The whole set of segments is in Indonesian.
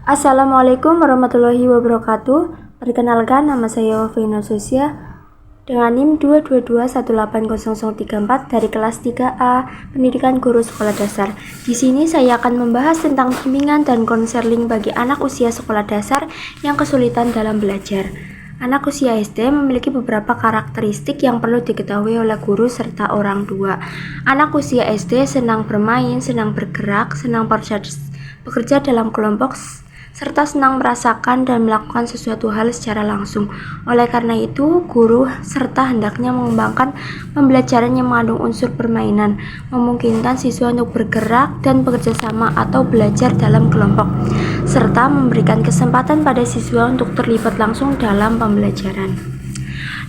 Assalamualaikum warahmatullahi wabarakatuh. Perkenalkan, nama saya Wafina Sosia dengan NIM 222180034 dari kelas 3A Pendidikan Guru Sekolah Dasar. Di sini saya akan membahas tentang bimbingan dan konseling bagi anak usia sekolah dasar yang kesulitan dalam belajar. Anak usia SD memiliki beberapa karakteristik yang perlu diketahui oleh guru serta orang tua. Anak usia SD senang bermain, senang bergerak, senang bekerja dalam kelompok, serta senang merasakan dan melakukan sesuatu hal secara langsung. Oleh karena itu, guru serta hendaknya mengembangkan pembelajaran yang mengandung unsur permainan, memungkinkan siswa untuk bergerak dan bekerja sama atau belajar dalam kelompok, serta memberikan kesempatan pada siswa untuk terlibat langsung dalam pembelajaran.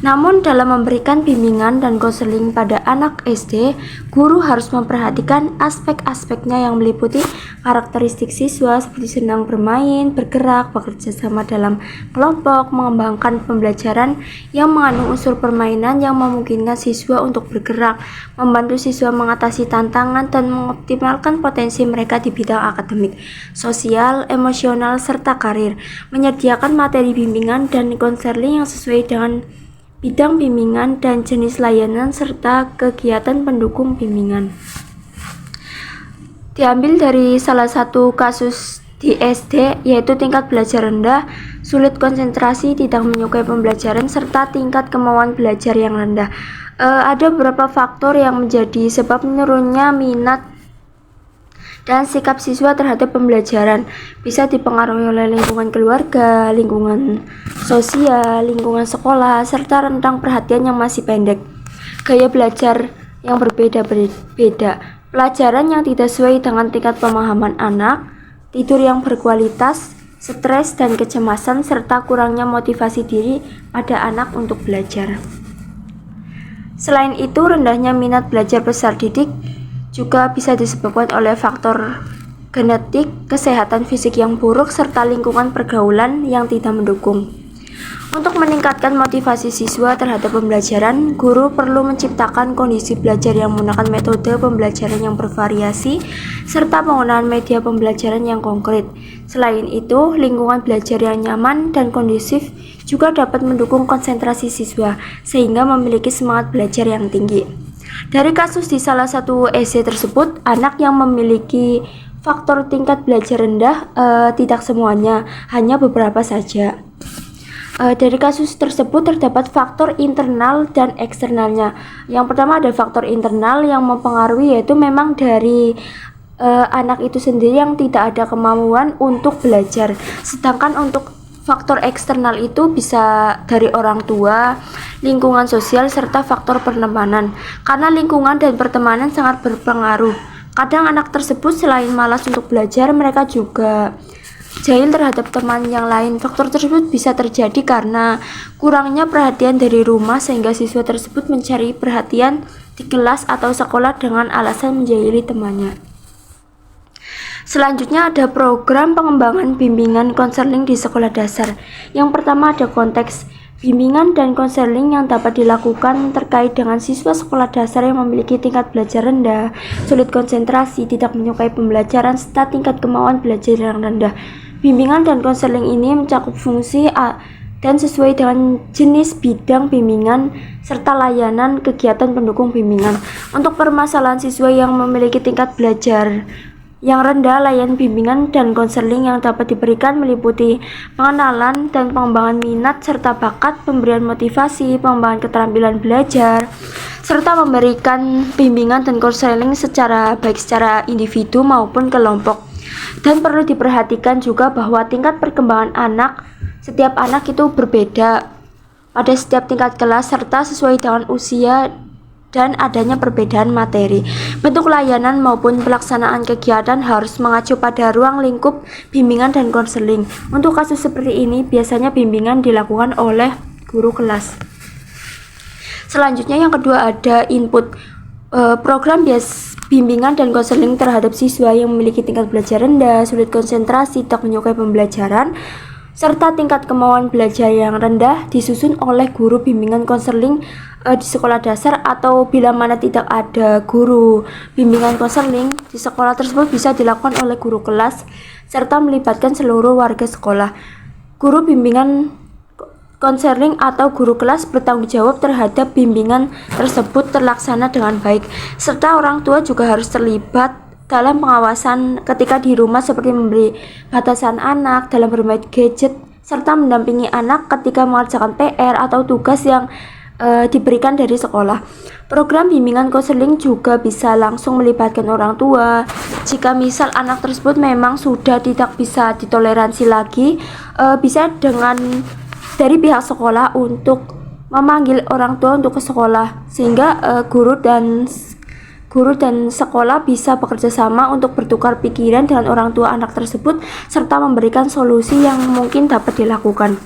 Namun dalam memberikan bimbingan dan konseling pada anak SD, guru harus memperhatikan aspek-aspeknya yang meliputi karakteristik siswa seperti senang bermain, bergerak, bekerja sama dalam kelompok, mengembangkan pembelajaran yang mengandung unsur permainan yang memungkinkan siswa untuk bergerak, membantu siswa mengatasi tantangan dan mengoptimalkan potensi mereka di bidang akademik, sosial, emosional, serta karir, menyediakan materi bimbingan dan konseling yang sesuai dengan bidang bimbingan dan jenis layanan serta kegiatan pendukung bimbingan. Diambil dari salah satu kasus di SD, yaitu tingkat belajar rendah, sulit konsentrasi, tidak menyukai pembelajaran, serta tingkat kemauan belajar yang rendah. Ada beberapa faktor yang menjadi sebab menurunnya minat dan sikap siswa terhadap pembelajaran. Bisa dipengaruhi oleh lingkungan keluarga, lingkungan sosial, lingkungan sekolah, serta rentang perhatian yang masih pendek, gaya belajar yang berbeda-beda, pelajaran yang tidak sesuai dengan tingkat pemahaman anak, tidur yang berkualitas, stres dan kecemasan, serta kurangnya motivasi diri pada anak untuk belajar. Selain itu, rendahnya minat belajar peserta didik juga bisa disebabkan oleh faktor genetik, kesehatan fisik yang buruk, serta lingkungan pergaulan yang tidak mendukung. Untuk meningkatkan motivasi siswa terhadap pembelajaran, guru perlu menciptakan kondisi belajar yang menggunakan metode pembelajaran yang bervariasi, serta penggunaan media pembelajaran yang konkret. Selain itu, lingkungan belajar yang nyaman dan kondusif juga dapat mendukung konsentrasi siswa, sehingga memiliki semangat belajar yang tinggi. Dari kasus di salah satu SD tersebut, anak yang memiliki faktor tingkat belajar rendah, tidak semuanya, hanya beberapa saja. Dari kasus tersebut terdapat faktor internal dan eksternalnya. Yang pertama ada faktor internal yang mempengaruhi, yaitu memang dari anak itu sendiri yang tidak ada kemampuan untuk belajar. Sedangkan untuk faktor eksternal itu bisa dari orang tua, lingkungan sosial, serta faktor pertemanan. Karena lingkungan dan pertemanan sangat berpengaruh. Kadang anak tersebut selain malas untuk belajar, mereka juga jahil terhadap teman yang lain. Faktor tersebut bisa terjadi karena kurangnya perhatian dari rumah, sehingga siswa tersebut mencari perhatian di kelas atau sekolah dengan alasan menjahili temannya. Selanjutnya ada program pengembangan bimbingan konseling di sekolah dasar. Yang pertama ada konteks bimbingan dan konseling yang dapat dilakukan terkait dengan siswa sekolah dasar yang memiliki tingkat belajar rendah, sulit konsentrasi, tidak menyukai pembelajaran, serta tingkat kemauan belajar yang rendah. Bimbingan dan konseling ini mencakup fungsi dan sesuai dengan jenis bidang bimbingan serta layanan kegiatan pendukung bimbingan. Untuk permasalahan siswa yang memiliki tingkat belajar yang rendah, layanan bimbingan dan konseling yang dapat diberikan meliputi pengenalan dan pengembangan minat serta bakat, pemberian motivasi, pengembangan keterampilan belajar, serta memberikan bimbingan dan konseling baik secara individu maupun kelompok. Dan perlu diperhatikan juga bahwa tingkat perkembangan setiap anak itu berbeda pada setiap tingkat kelas, serta sesuai dengan usia dan adanya perbedaan materi. Bentuk layanan maupun pelaksanaan kegiatan harus mengacu pada ruang lingkup bimbingan dan konseling. Untuk kasus seperti ini, biasanya bimbingan dilakukan oleh guru kelas. Selanjutnya yang kedua ada input. Program bimbingan dan konseling terhadap siswa yang memiliki tingkat belajar rendah, sulit konsentrasi, tak menyukai pembelajaran, serta tingkat kemauan belajar yang rendah disusun oleh guru bimbingan konseling di sekolah dasar, atau bila mana tidak ada guru bimbingan konseling di sekolah tersebut bisa dilakukan oleh guru kelas. serta melibatkan seluruh warga sekolah. Guru bimbingan konseling atau guru kelas bertanggung jawab terhadap bimbingan tersebut terlaksana dengan baik, serta orang tua juga harus terlibat dalam pengawasan ketika di rumah seperti memberi batasan anak dalam bermain gadget, serta mendampingi anak ketika mengerjakan PR atau tugas yang diberikan dari sekolah. Program bimbingan konseling juga bisa langsung melibatkan orang tua. Jika misal anak tersebut memang sudah tidak bisa ditoleransi lagi, bisa dengan dari pihak sekolah untuk memanggil orang tua untuk ke sekolah, sehingga guru dan sekolah bisa bekerja sama untuk bertukar pikiran dengan orang tua anak tersebut serta memberikan solusi yang mungkin dapat dilakukan.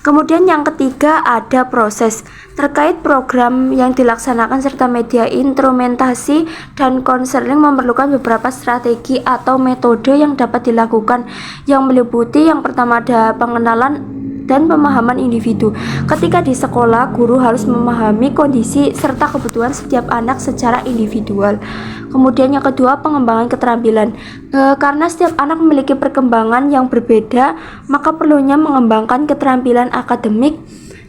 Kemudian yang ketiga ada proses terkait program yang dilaksanakan serta media instrumentasi dan konseling memerlukan beberapa strategi atau metode yang dapat dilakukan, yang meliputi yang pertama ada pengenalan dan pemahaman individu. Ketika di sekolah, guru harus memahami kondisi serta kebutuhan setiap anak secara individual. Kemudian yang kedua, pengembangan keterampilan. Karena setiap anak memiliki perkembangan yang berbeda, maka perlunya mengembangkan keterampilan akademik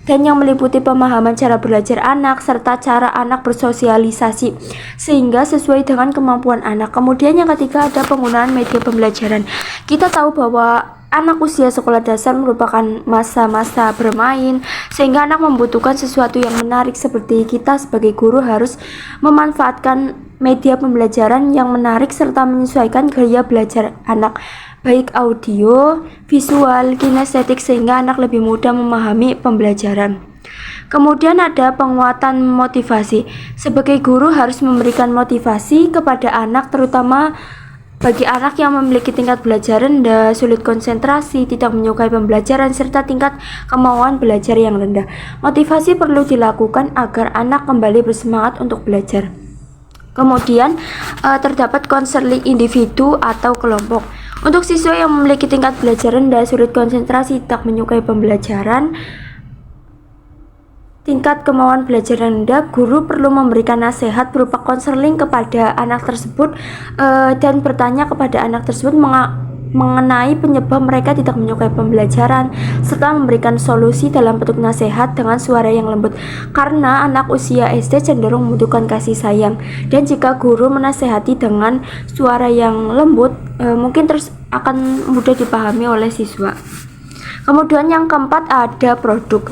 dan yang meliputi pemahaman cara belajar anak serta cara anak bersosialisasi sehingga sesuai dengan kemampuan anak. Kemudian yang ketiga ada penggunaan media pembelajaran. Kita tahu bahwa anak usia sekolah dasar merupakan masa-masa bermain, sehingga anak membutuhkan sesuatu yang menarik. Seperti kita sebagai guru harus memanfaatkan media pembelajaran yang menarik serta menyesuaikan gaya belajar anak, baik audio, visual, kinestetik, sehingga anak lebih mudah memahami pembelajaran. Kemudian ada penguatan motivasi. Sebagai guru harus memberikan motivasi kepada anak, terutama bagi anak yang memiliki tingkat belajar rendah, sulit konsentrasi, tidak menyukai pembelajaran, serta tingkat kemauan belajar yang rendah. Motivasi perlu dilakukan agar anak kembali bersemangat untuk belajar. Kemudian terdapat konseling individu atau kelompok. Untuk siswa yang memiliki tingkat belajar rendah, sulit konsentrasi, tidak menyukai pembelajaran, tingkat kemauan belajar rendah, guru perlu memberikan nasihat berupa konseling kepada anak tersebut dan bertanya kepada anak tersebut mengenai penyebab mereka tidak menyukai pembelajaran serta memberikan solusi dalam bentuk nasihat dengan suara yang lembut, karena anak usia SD cenderung membutuhkan kasih sayang, dan jika guru menasehati dengan suara yang lembut mungkin terus akan mudah dipahami oleh siswa. Kemudian yang keempat ada produk.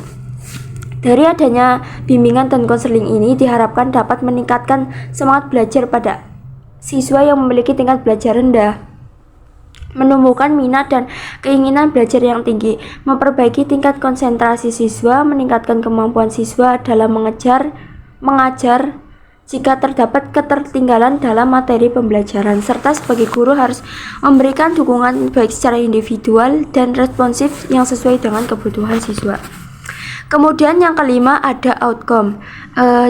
Dari adanya bimbingan dan konseling ini diharapkan dapat meningkatkan semangat belajar pada siswa yang memiliki tingkat belajar rendah, menumbuhkan minat dan keinginan belajar yang tinggi, memperbaiki tingkat konsentrasi siswa, meningkatkan kemampuan siswa dalam mengajar jika terdapat ketertinggalan dalam materi pembelajaran, serta sebagai guru harus memberikan dukungan baik secara individual dan responsif yang sesuai dengan kebutuhan siswa. Kemudian yang kelima ada outcome.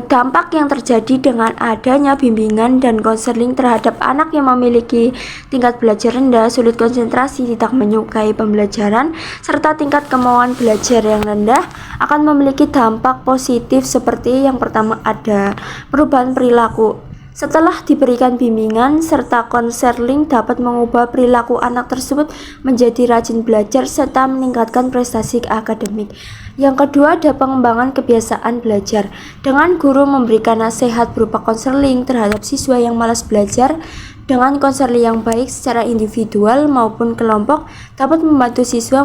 Dampak yang terjadi dengan adanya bimbingan dan konseling terhadap anak yang memiliki tingkat belajar rendah, sulit konsentrasi, tidak menyukai pembelajaran, serta tingkat kemauan belajar yang rendah akan memiliki dampak positif seperti yang pertama ada perubahan perilaku. Setelah diberikan bimbingan serta konseling dapat mengubah perilaku anak tersebut menjadi rajin belajar serta meningkatkan prestasi akademik. Yang kedua ada pengembangan kebiasaan belajar. Dengan guru memberikan nasihat berupa konseling terhadap siswa yang malas belajar, dengan konseling yang baik secara individual maupun kelompok dapat membantu siswa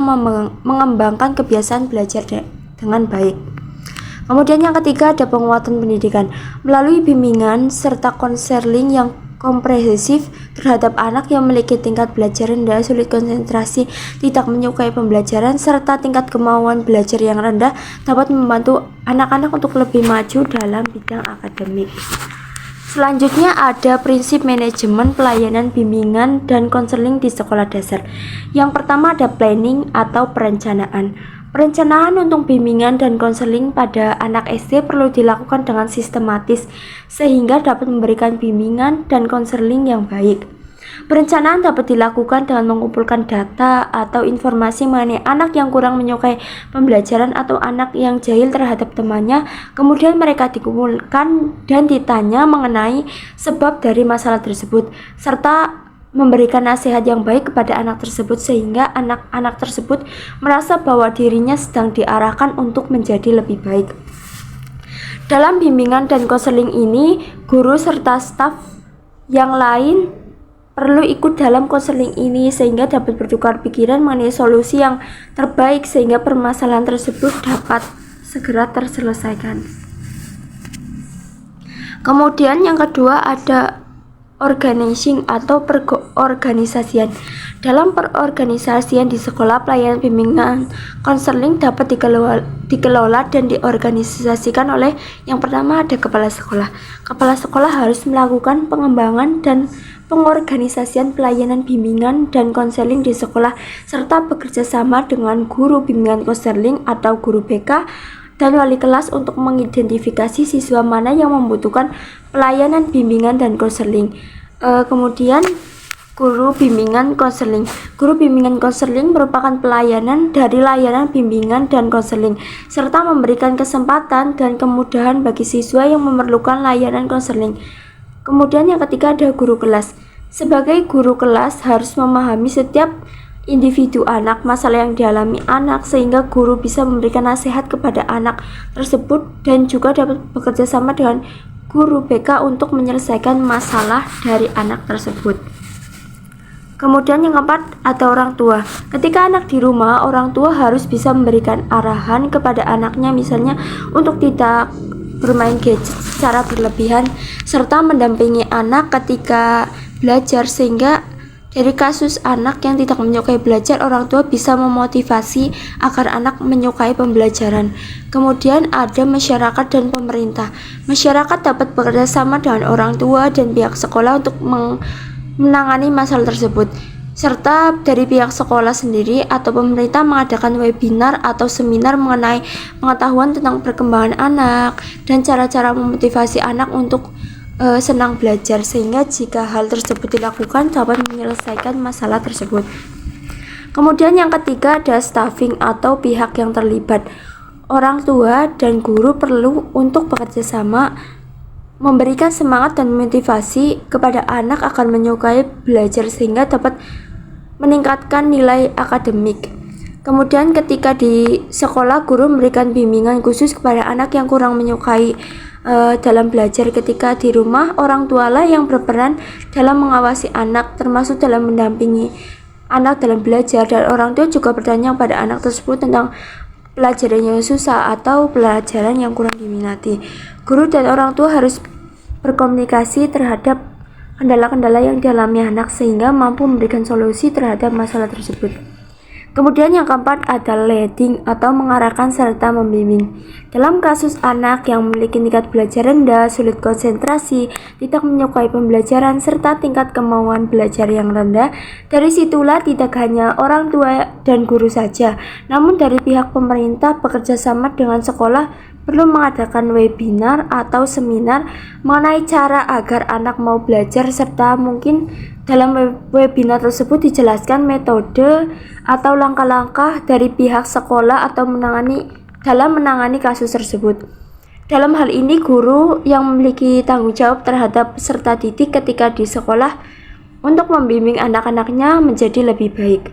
mengembangkan kebiasaan belajar dengan baik. Kemudian yang ketiga ada penguatan pendidikan. Melalui bimbingan serta konseling yang komprehensif terhadap anak yang memiliki tingkat belajar rendah, sulit konsentrasi, tidak menyukai pembelajaran, serta tingkat kemauan belajar yang rendah dapat membantu anak-anak untuk lebih maju dalam bidang akademik. Selanjutnya ada prinsip manajemen pelayanan bimbingan dan konseling di sekolah dasar. Yang pertama ada planning atau perencanaan. Perencanaan untuk bimbingan dan konseling pada anak SD perlu dilakukan dengan sistematis sehingga dapat memberikan bimbingan dan konseling yang baik. Perencanaan dapat dilakukan dengan mengumpulkan data atau informasi mengenai anak yang kurang menyukai pembelajaran atau anak yang jahil terhadap temannya. Kemudian mereka dikumpulkan dan ditanya mengenai sebab dari masalah tersebut serta memberikan nasihat yang baik kepada anak tersebut sehingga anak-anak tersebut merasa bahwa dirinya sedang diarahkan untuk menjadi lebih baik. Dalam bimbingan dan konseling ini, guru serta staf yang lain perlu ikut dalam konseling ini sehingga dapat bertukar pikiran mengenai solusi yang terbaik sehingga permasalahan tersebut dapat segera terselesaikan. Kemudian yang kedua ada organizing atau perorganisasian. Dalam perorganisasian di sekolah, pelayanan bimbingan konseling dapat dikelola dan diorganisasikan oleh yang pertama ada kepala sekolah. Kepala sekolah harus melakukan pengembangan dan pengorganisasian pelayanan bimbingan dan konseling di sekolah serta bekerja sama dengan guru bimbingan konseling atau guru BK dan wali kelas untuk mengidentifikasi siswa mana yang membutuhkan pelayanan bimbingan dan konseling. Kemudian guru bimbingan konseling. Guru bimbingan konseling merupakan pelayanan dari layanan bimbingan dan konseling serta memberikan kesempatan dan kemudahan bagi siswa yang memerlukan layanan konseling. Kemudian yang ketiga ada guru kelas. Sebagai guru kelas harus memahami setiap individu anak, masalah yang dialami anak sehingga guru bisa memberikan nasihat kepada anak tersebut dan juga dapat bekerja sama dengan guru BK untuk menyelesaikan masalah dari anak tersebut. Kemudian yang keempat ada orang tua. Ketika anak di rumah, orang tua harus bisa memberikan arahan kepada anaknya misalnya untuk tidak bermain gadget secara berlebihan serta mendampingi anak ketika belajar sehingga dari kasus anak yang tidak menyukai belajar, orang tua bisa memotivasi agar anak menyukai pembelajaran. Kemudian ada masyarakat dan pemerintah. Masyarakat dapat bekerja sama dengan orang tua dan pihak sekolah untuk menangani masalah tersebut. Serta dari pihak sekolah sendiri atau pemerintah mengadakan webinar atau seminar mengenai pengetahuan tentang perkembangan anak dan cara-cara memotivasi anak untuk senang belajar sehingga jika hal tersebut dilakukan dapat menyelesaikan masalah tersebut. Kemudian yang ketiga ada staffing atau pihak yang terlibat. Orang tua dan guru perlu untuk bekerja sama memberikan semangat dan motivasi kepada anak akan menyukai belajar sehingga dapat meningkatkan nilai akademik. Kemudian ketika di sekolah, guru memberikan bimbingan khusus kepada anak yang kurang menyukai dalam belajar. Ketika di rumah, orang tualah yang berperan dalam mengawasi anak termasuk dalam mendampingi anak dalam belajar, dan orang tua juga bertanya pada anak tersebut tentang pelajaran yang susah atau pelajaran yang kurang diminati. Guru dan orang tua harus berkomunikasi terhadap kendala-kendala yang dialami anak sehingga mampu memberikan solusi terhadap masalah tersebut. Kemudian yang keempat ada leading atau mengarahkan serta membimbing. Dalam kasus anak yang memiliki tingkat belajar rendah, sulit konsentrasi, tidak menyukai pembelajaran, serta tingkat kemauan belajar yang rendah, dari situlah tidak hanya orang tua dan guru saja, namun dari pihak pemerintah bekerja sama dengan sekolah perlu mengadakan webinar atau seminar mengenai cara agar anak mau belajar serta mungkin dalam webinar tersebut dijelaskan metode atau langkah-langkah dari pihak sekolah atau menangani kasus tersebut. Dalam hal ini guru yang memiliki tanggung jawab terhadap peserta didik ketika di sekolah untuk membimbing anak-anaknya menjadi lebih baik.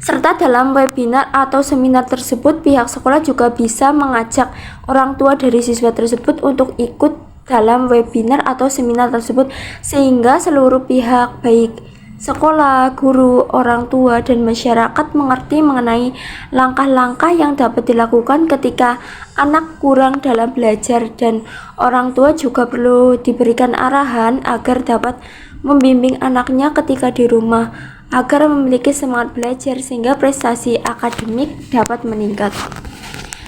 Serta dalam webinar atau seminar tersebut, pihak sekolah juga bisa mengajak orang tua dari siswa tersebut untuk ikut dalam webinar atau seminar tersebut sehingga seluruh pihak baik sekolah, guru, orang tua, dan masyarakat mengerti mengenai langkah-langkah yang dapat dilakukan ketika anak kurang dalam belajar, dan orang tua juga perlu diberikan arahan agar dapat membimbing anaknya ketika di rumah agar memiliki semangat belajar sehingga prestasi akademik dapat meningkat.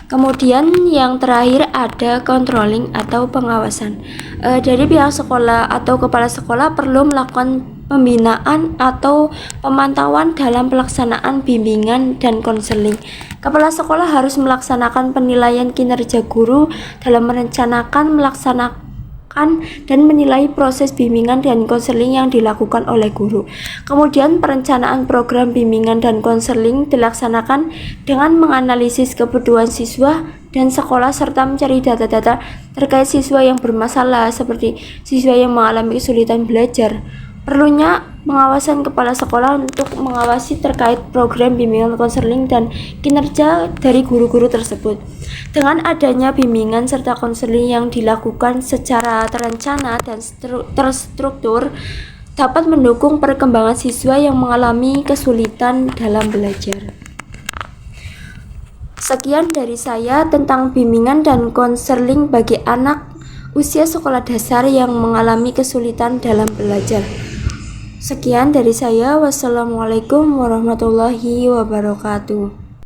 Kemudian yang terakhir ada controlling atau pengawasan. Dari pihak sekolah atau kepala sekolah perlu melakukan pembinaan atau pemantauan dalam pelaksanaan bimbingan dan konseling. Kepala sekolah harus melaksanakan penilaian kinerja guru dalam merencanakan, melaksanakan dan menilai proses bimbingan dan konseling yang dilakukan oleh guru. Kemudian perencanaan program bimbingan dan konseling dilaksanakan dengan menganalisis kebutuhan siswa dan sekolah serta mencari data-data terkait siswa yang bermasalah seperti siswa yang mengalami kesulitan belajar, Perlunya pengawasan kepala sekolah untuk mengawasi terkait program bimbingan konseling dan kinerja dari guru-guru tersebut. Dengan adanya bimbingan serta konseling yang dilakukan secara terencana dan terstruktur, dapat mendukung perkembangan siswa yang mengalami kesulitan dalam belajar. Sekian dari saya tentang bimbingan dan konseling bagi anak usia sekolah dasar yang mengalami kesulitan dalam belajar. Sekian dari saya. Wassalamualaikum warahmatullahi wabarakatuh.